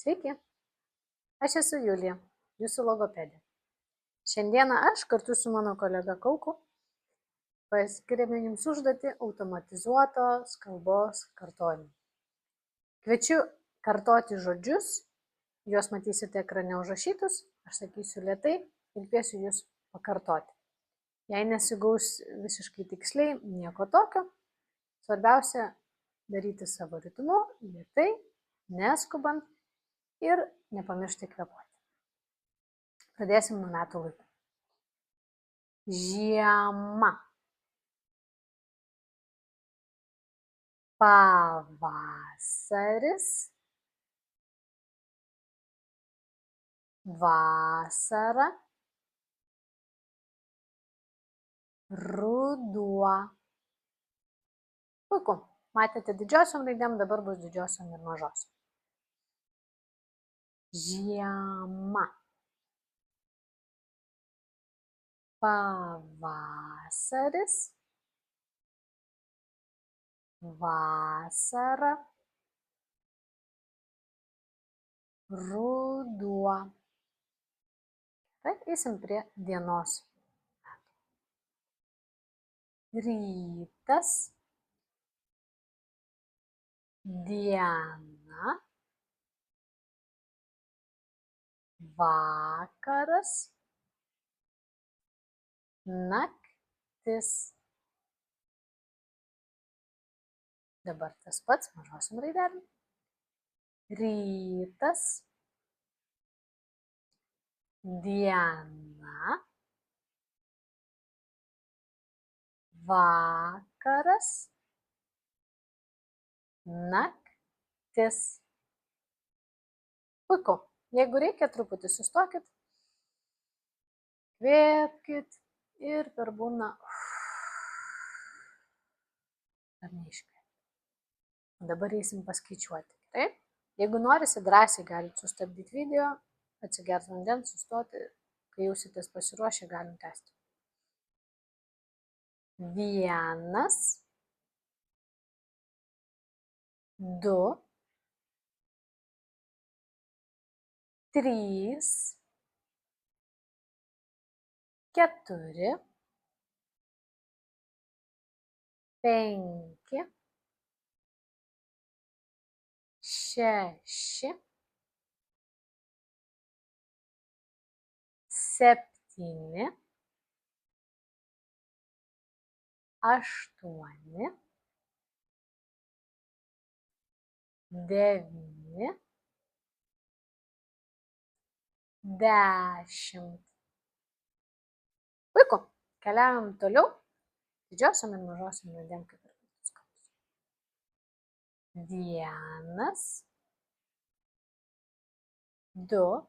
Sveiki, aš esu Julija, jūsų logopedė. Šiandieną aš kartu su mano kolega Kauku paskiriame jums užduotį automatizuotos kalbos kartojimui. Kviečiu kartoti žodžius, juos matysite ekrane užrašytus, aš sakysiu lėtai ir kviesiu jūs pakartoti. Jei nesigaus visiškai tiksliai, nieko tokio. Svarbiausia daryti savo ritmu, lėtai, neskubant ir nepamiršti kvėpuoti. Pradėsim nuo metų laikų. Žiema. Pavasaris. Vasara. Ruduo. Puiku. Matėte didžiosiom raidėm, dabar bus didžiosiom ir mažosiom. Žiema. Pavasaris. Vasara. Ruduo. Gerai, eisim prie dienos. Rytas. Diena. Vakaras. Naktis. Dabar tas pats mažosiom raidelėm. Rytas. Diena. Vakaras. Naktis. Puiku. Jeigu reikia, truputį sustokit, kvėpkit ir per burną ar neiškvėpkit. Dabar eisim paskaičiuoti. Gerai? Jeigu norisi, drąsiai galite sustabdyti video, atsigerti vandens, sustoti, kai jausitės pasiruošę, galim tęsti. 1, 2, 3, 4, 5, 6, 7, 8, 9, 10. Puiku. Keliaujam toliau. Didžiosiom ir mažosiom raidėm kaip ir kitus kalbos. 1, 2,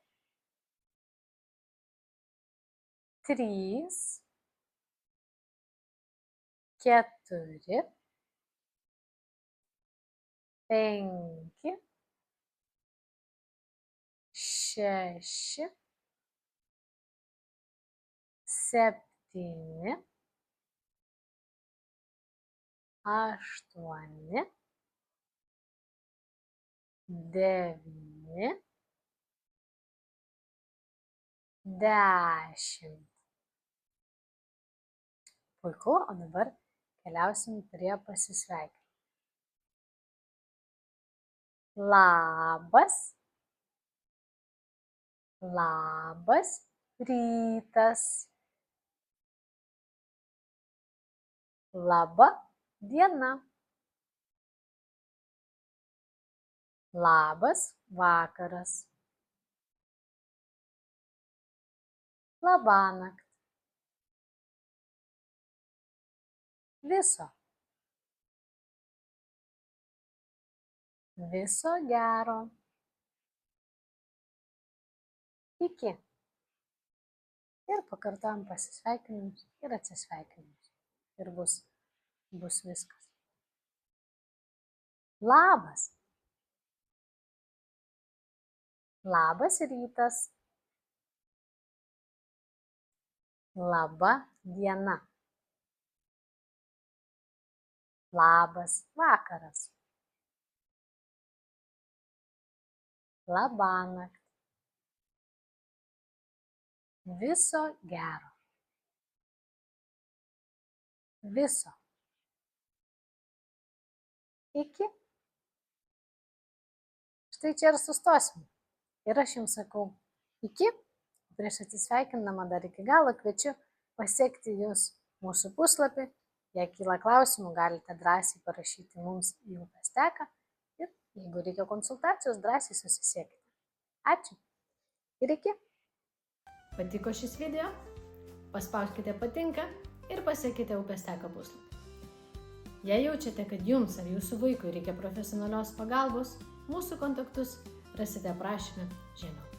3, 4, 5, 6, 7, 8, 9, 10. Puiku, o dabar keliausim prie pasisveikinimų. Labas. Labas rytas. Laba diena. Labas vakaras. Labanakt. Viso. Viso gero. Iki. Ir pakartojam pasisveikinimus ir atsisveikinimus. Ir bus viskas. Labas. Labas rytas. Laba diena. Labas vakaras. Labanakt. Viso gero. Viso. Iki. Štai čia ir sustosim. Ir aš jums sakau iki. Prieš atsisveikindama dar iki galo kviečiu pasiekti jūs mūsų puslapį. Jei kyla klausimų, galite drąsiai parašyti mums į Upės teką ir jeigu reikia konsultacijos, drąsiai susisiekite. Ačiū ir iki. Patiko šis video? Paspauskite patinka ir pasiekite Upės teka puslapį. Jei jaučiate, kad jums ar jūsų vaikui reikia profesionalios pagalbos, mūsų kontaktus rasite aprašyme žemiau.